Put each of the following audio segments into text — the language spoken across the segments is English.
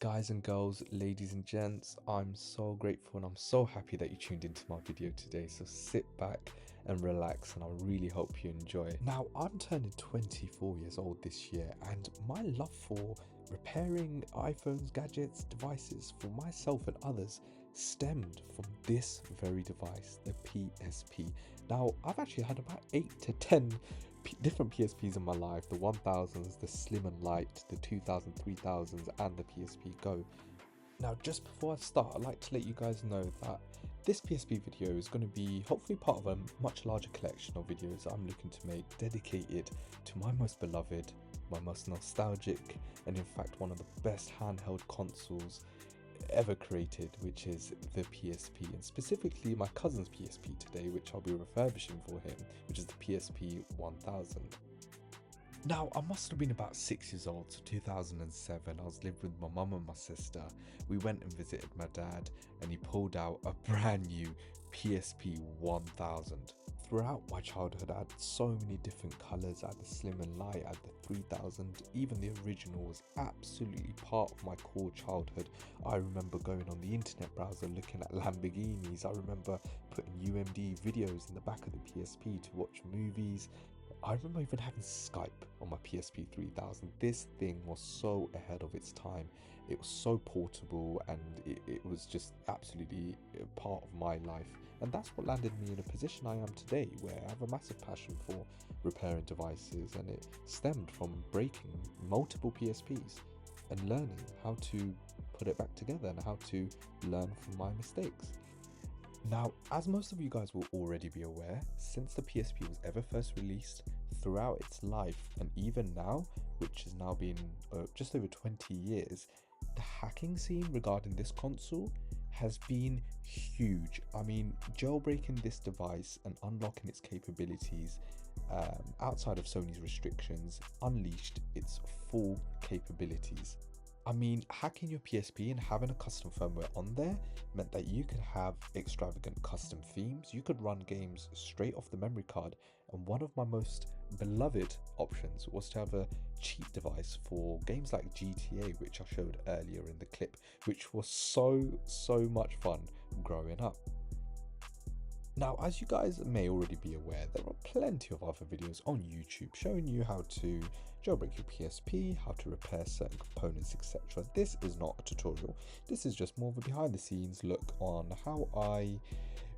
Guys and girls, ladies and gents, I'm so grateful and I'm so happy that you tuned into my video today. So sit back and relax, and I really hope you enjoy. Now, I'm turning 24 years old this year, and my love for repairing iPhones, gadgets, devices for myself and others stemmed from this very device, the PSP. Now, I've actually had about 8 to 10 different PSPs in my life: the 1000s, the Slim and Light, the 2000, 3000s, and the PSP Go. Now, just before I start, I'd like to let you guys know that this PSP video is going to be hopefully part of a much larger collection of videos I'm looking to make dedicated to my most beloved, my most nostalgic, and in fact one of the best handheld consoles ever created, which is the PSP, and specifically my cousin's PSP today, which I'll be refurbishing for him, which is the PSP 1000. Now, I must have been about 6 years old, so 2007. I was living with my mum and my sister. We went and visited my dad, and he pulled out a brand new PSP 1000. Throughout my childhood, I had so many different colours. I had the Slim and Light, I had the 3000, even the original was absolutely part of my core childhood. I remember going on the internet browser looking at Lamborghinis. I remember putting UMD videos in the back of the PSP to watch movies. I remember even having Skype on my PSP 3000. This thing was so ahead of its time. It was so portable, and it was just absolutely a part of my life. And that's what landed me in a position I am today, where I have a massive passion for repairing devices, and it stemmed from breaking multiple PSPs and learning how to put it back together and how to learn from my mistakes. Now, as most of you guys will already be aware, since the PSP was ever first released, throughout its life and even now, which has now been just over 20 years, the hacking scene regarding this console has been huge. I mean, jailbreaking this device and unlocking its capabilities outside of Sony's restrictions unleashed its full capabilities. I mean, hacking your PSP and having a custom firmware on there meant that you could have extravagant custom themes, you could run games straight off the memory card, and one of my most beloved options was to have a cheat device for games like GTA, which I showed earlier in the clip, which was so much fun growing up. Now, as you guys may already be aware, there are plenty of other videos on YouTube showing you how to jailbreak your PSP, how to repair certain components, etc. This is not a tutorial. This is just more of a behind the scenes look on how I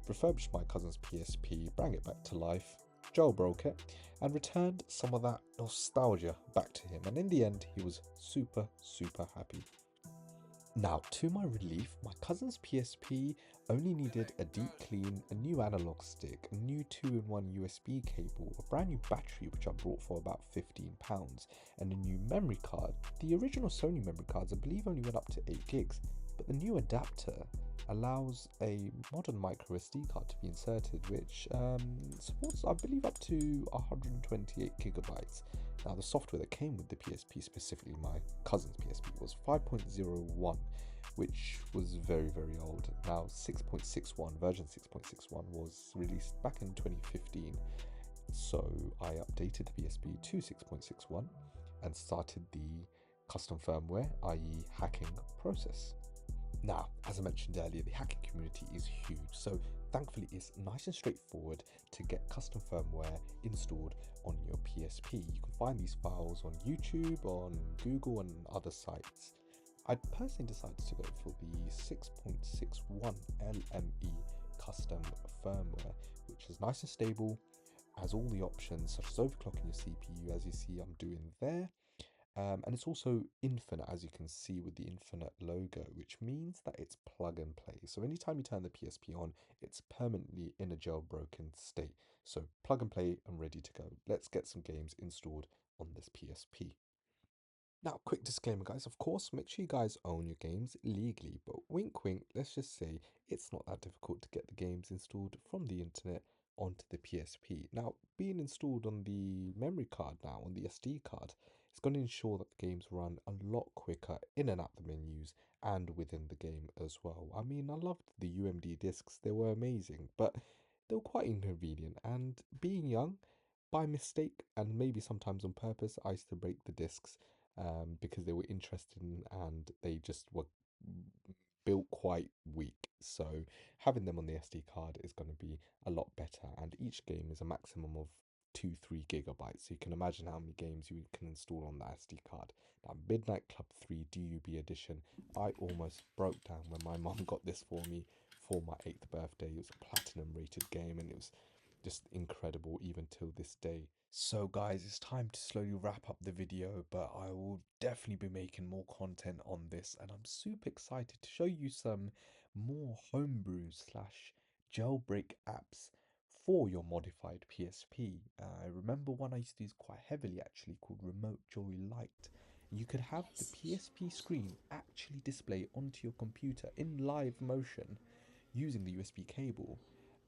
refurbished my cousin's PSP, brought it back to life, jailbroke it, and returned some of that nostalgia back to him. And in the end, he was super happy. Now, to my relief, my cousin's PSP only needed a deep clean, a new analog stick, a new 2-in-1 USB cable, a brand new battery which I bought for about £15, and a new memory card. The original Sony memory cards I believe only went up to 8 gigs, but the new adapter allows a modern micro SD card to be inserted, which supports I believe up to 128 gigabytes. Now, the software that came with the PSP, specifically my cousin's PSP, was 5.01, which was very old. Now, 6.61, version 6.61 was released back in 2015. So I updated the PSP to 6.61 and started the custom firmware, i.e. hacking process. Now, as I mentioned earlier, the hacking community is huge, so thankfully it's nice and straightforward to get custom firmware installed on your PSP. You can find these files on YouTube, on Google and other sites. I personally decided to go for the 6.61 LME custom firmware, which is nice and stable, has all the options such as overclocking your CPU, as you see I'm doing there. And it's also infinite, as you can see with the infinite logo, which means that it's plug and play. So anytime you turn the PSP on, it's permanently in a jailbroken state. So plug and play and ready to go. Let's get some games installed on this PSP. Now, quick disclaimer, guys, of course, make sure you guys own your games legally, but wink wink, let's just say it's not that difficult to get the games installed from the internet onto the PSP. Now, being installed on the memory card now, on the SD card, it's going to ensure that the games run a lot quicker in and out the menus and within the game as well. I mean, I loved the UMD discs, they were amazing, but they were quite inconvenient, and being young, by mistake and maybe sometimes on purpose, I used to break the discs because they were interested in, and they just were built quite weak. So having them on the SD card is going to be a lot better. And each game is a maximum of 2-3 GB. So you can imagine how many games you can install on the SD card. Now, Midnight Club 3 DUB edition, I almost broke down when my mum got this for me for my 8th birthday. It was a platinum rated game, and it was just incredible even till this day. So guys, it's time to slowly wrap up the video, but I will definitely be making more content on this, and I'm super excited to show you some more homebrew slash jailbreak apps for your modified PSP. I remember one I used to use quite heavily actually, called Remote Joy Lite. You could have the PSP screen actually display onto your computer in live motion using the USB cable,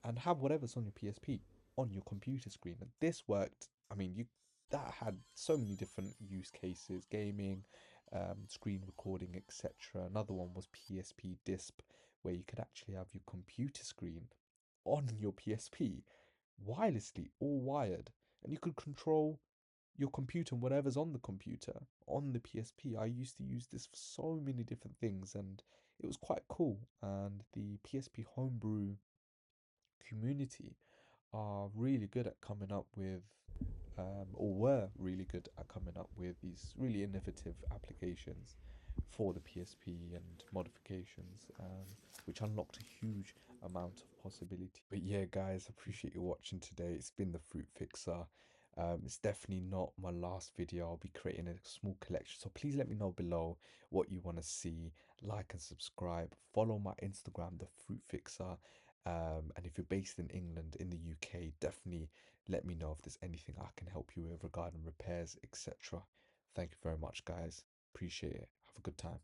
and have whatever's on your PSP on your computer screen. And this worked. I mean, you that had so many different use cases: gaming, screen recording, etc. Another one was PSP Disp, where you could actually have your computer screen on your PSP wirelessly, all wired, and you could control your computer and whatever's on the computer on the PSP. I used to use this for so many different things, and it was quite cool. And the PSP homebrew community are really good at coming up with, or were really good at coming up with these really innovative applications for the PSP and modifications, which unlocked a huge amount of possibility. But yeah, guys, I appreciate you watching today. It's been the Fruit Fixer. It's definitely not my last video. I'll be creating a small collection, so please let me know below what you want to see. Like and subscribe. Follow my Instagram, the Fruit Fixer. And if you're based in England, in the UK, definitely let me know if there's anything I can help you with regarding repairs, etc. Thank you very much, guys. Appreciate it. Have a good time.